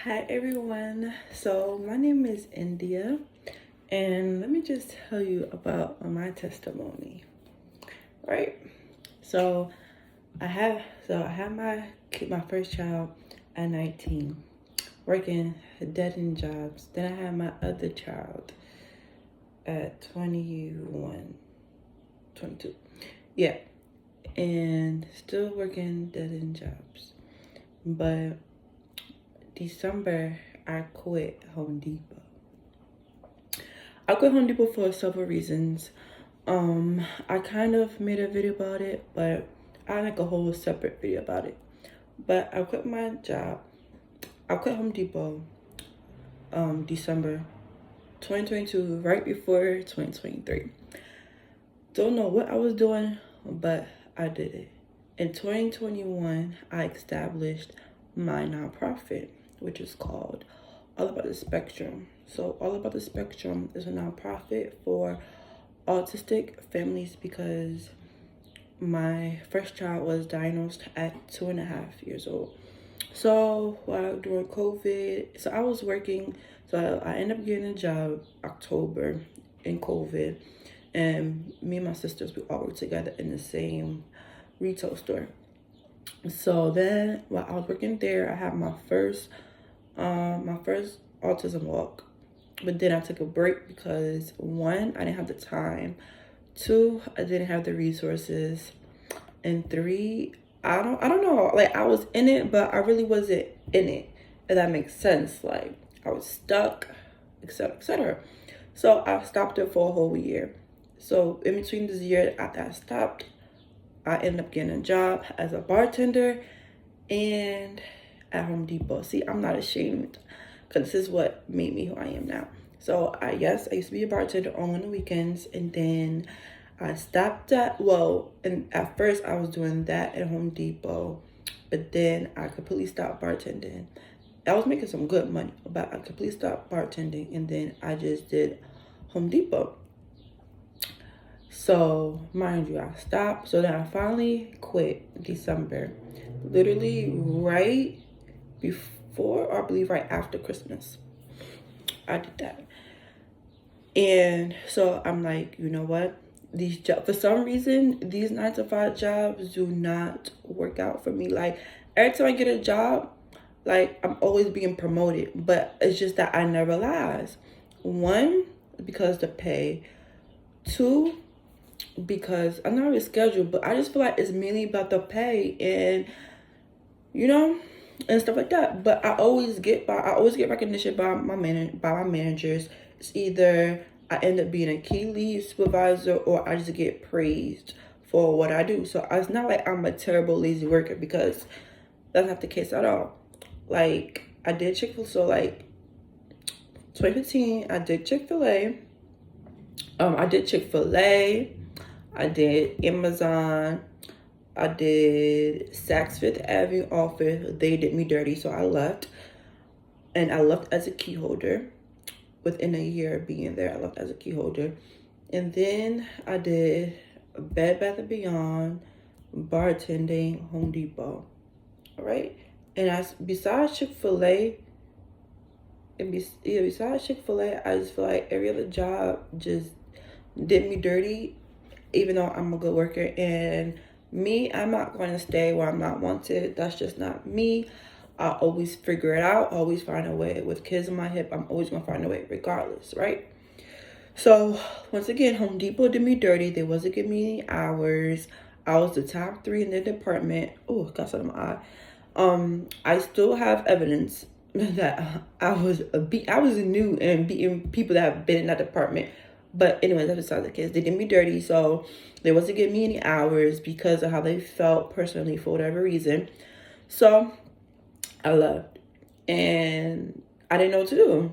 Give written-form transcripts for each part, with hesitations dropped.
Hi everyone. So my name is India, and let me just tell you about my testimony. Right. So I had my first child at 19, working dead end jobs. Then I had my other child at 21, 22. Yeah, and still working dead end jobs. But December, I quit Home Depot. I quit Home Depot for several reasons. I kind of made a video about it, but I like a whole separate video about it. But I quit my job. I quit Home Depot December 2022, right before 2023. Don't know what I was doing, but I did it. In 2021, I established my nonprofit, which is called All About the Spectrum. So All About the Spectrum is a nonprofit for autistic families because my first child was diagnosed at 2.5 years old. So during COVID, so I was working, so I ended up getting a job October in COVID, and me and my sisters, we all worked together in the same retail store. So then while I was working there, I had my first autism walk. But then I took a break because one, I didn't have the time. Two, I didn't have the resources. And three, I don't know. Like I was in it, but I really wasn't in it. If that makes sense. Like I was stuck, etc. etc. So I stopped it for a whole year. So in between this year after I stopped, I ended up getting a job as a bartender and at Home Depot. See, I'm not ashamed because this is what made me who I am now. So I used to be a bartender on the weekends, and then I stopped and at first I was doing that at Home Depot, but then I completely stopped bartending. I was making some good money, but I completely stopped bartending, and then I just did Home Depot. So mind you, I stopped. So then I finally quit December, literally right before, or I believe right after Christmas. I did that. And so I'm like, you know what? These jobs, for some reason, these 9 to 5 jobs do not work out for me. Like every time I get a job, like I'm always being promoted, but it's just that I never last. One, because the pay. Two, because I'm not really scheduled, but I just feel like it's mainly about the pay and and stuff like that. But I always get recognition by my managers. It's either I end up being a key lead supervisor or I just get praised for what I do. So it's not like I'm a terrible lazy worker, because that's not the case at all. Like I did Chick-fil-A, so like 2015 I did Chick-fil-A. I did Chick-fil-A. I did Amazon. I did Saks Fifth Avenue office. They did me dirty, so I left. And I left as a key holder. Within a year of being there, I left as a key holder. And then I did Bed Bath & Beyond, bartending, Home Depot. All right? And besides Chick-fil-A, besides Chick-fil-A, I just feel like every other job just did me dirty, even though I'm a good worker. And me, I'm not going to stay where I'm not wanted. That's just not me. I always figure it out. I always find a way. With kids in my hip, I'm always going to find a way regardless, right? So, once again, Home Depot did me dirty. They wasn't giving me any hours. I was the top 3 in the department. Oh, got something in my eye. I still have evidence that I was new and beating people that have been in that department. But anyways, that's besides the case. They did me dirty, so they wasn't giving me any hours because of how they felt personally for whatever reason. So I left, and I didn't know what to do.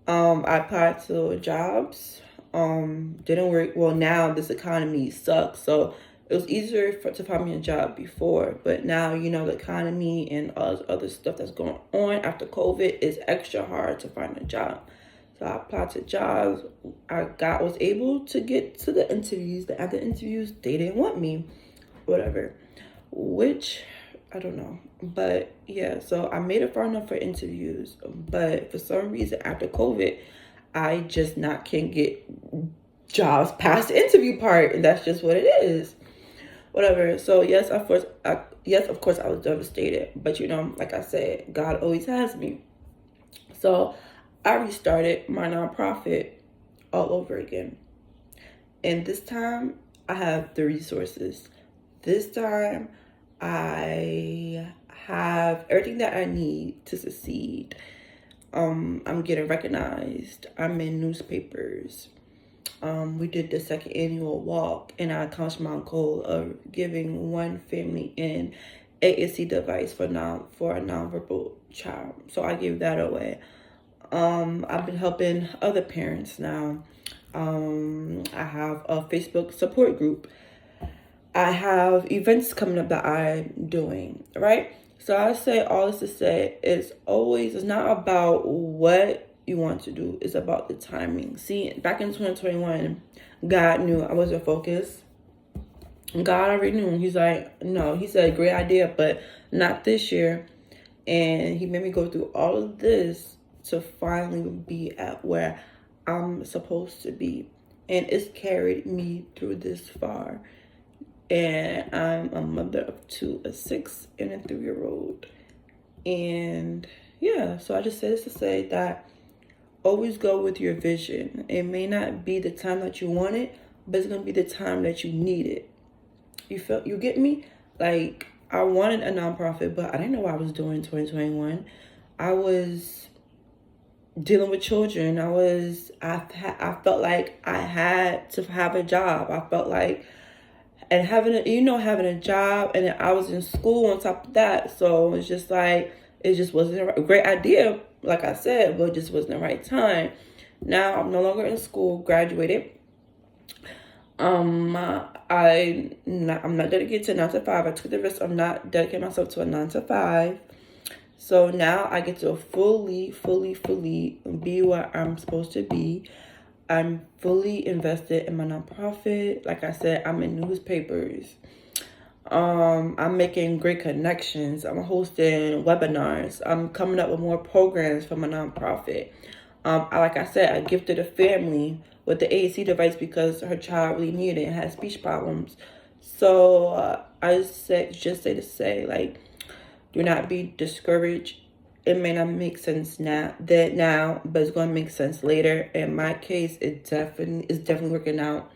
I applied to jobs. Didn't work. Well, now this economy sucks, so it was easier to find me a job before. But now, the economy and other stuff that's going on after COVID is extra hard to find a job. So I applied to jobs. Was able to get to the interviews. At the interviews, they didn't want me, whatever. Which I don't know. But yeah, so I made it far enough for interviews. But for some reason, after COVID, I just not can't get jobs past the interview part. And that's just what it is. Whatever. So yes, of course, I was devastated. But like I said, God always has me. So I restarted my nonprofit all over again. And this time I have the resources. This time I have everything that I need to succeed. I'm getting recognized. I'm in newspapers. We did the second annual walk, and I accomplished my goal of giving one family an AAC device for a nonverbal child. So I gave that away. I've been helping other parents now. I have a Facebook support group. I have events coming up that I'm doing, right? So I say all this to say it's not about what you want to do. It's about the timing. See, back in 2021, God knew I wasn't focused. God already knew. He's like, no, he said, great idea, but not this year. And he made me go through all of this to finally be at where I'm supposed to be. And it's carried me through this far. And I'm a mother of two, a 6 and a 3-year-old. And yeah, so I just say this to say that always go with your vision. It may not be the time that you want it, but it's going to be the time that you need it. You get me? Like, I wanted a nonprofit, but I didn't know what I was doing in 2021. I was dealing with children. I felt like I had to have a job. I felt like, and having a job, and then I was in school on top of that. So it's just like, it just wasn't a great idea, like I said, but it just wasn't the right time. Now I'm no longer in school, graduated. I'm not dedicated to 9 to 5. I took the risk of not dedicating myself to a 9 to 5. So now I get to fully be where I'm supposed to be. I'm fully invested in my nonprofit. Like I said, I'm in newspapers. I'm making great connections. I'm hosting webinars. I'm coming up with more programs for my nonprofit. Like I said, I gifted a family with the AAC device because her child really needed it and had speech problems. So I say to say, like, do not be discouraged. It may not make sense now, but it's going to make sense later. In my case, it's definitely working out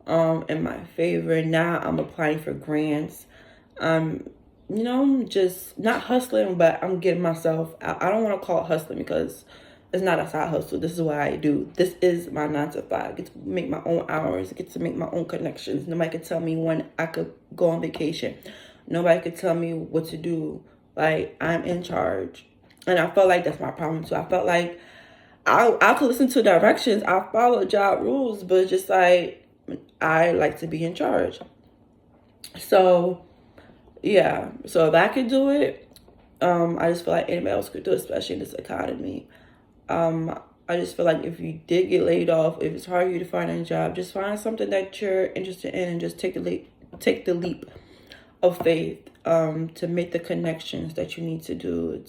in my favor. Now I'm applying for grants. Just not hustling, but I'm getting myself out. I don't want to call it hustling because it's not a side hustle. This is what I do. This is my 9 to 5. I get to make my own hours. I get to make my own connections. Nobody could tell me when I could go on vacation. Nobody could tell me what to do. Like, I'm in charge. And I felt like that's my problem too. I felt like I could listen to directions. I follow job rules, but it's just like, I like to be in charge. So, yeah. So if I could do it, I just feel like anybody else could do it, especially in this economy. I just feel like if you did get laid off, if it's hard for you to find a job, just find something that you're interested in and just take the leap of faith, to make the connections that you need to do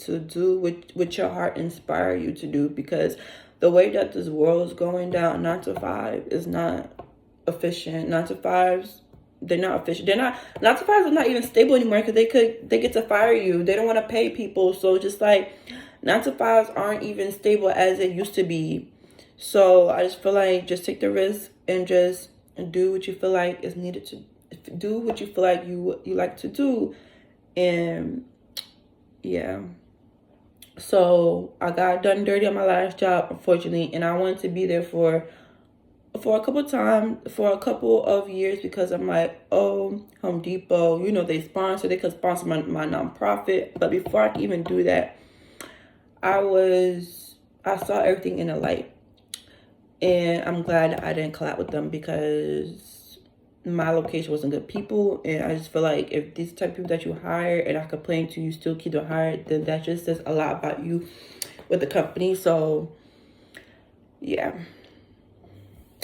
what your heart inspire you to do, because the way that this world is going down, 9 to 5 is not efficient. 9 to 5s, they're not efficient. 9 to 5s are not even stable anymore because they get to fire you. They don't want to pay people. So just like 9 to 5s aren't even stable as it used to be. So I just feel like just take the risk and just do what you feel like is needed to do, what you feel like you like to do. And yeah, so I got done dirty on my last job, unfortunately, and I wanted to be there for a couple of years, because I'm like, oh, Home Depot, they could sponsor my nonprofit. But before I could even do that, I saw everything in a light, and I'm glad I didn't collab with them, because my location wasn't good people. And I just feel like if these type of people that you hire and I complain to, you still keep them hired, then that just says a lot about you with the company. So yeah,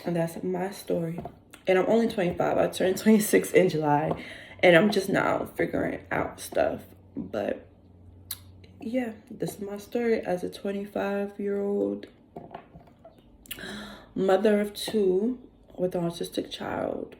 and that's my story. And I'm only 25. I turned 26 in July, and I'm just now figuring out stuff. But yeah, this is my story as a 25-year-old mother of two with an autistic child.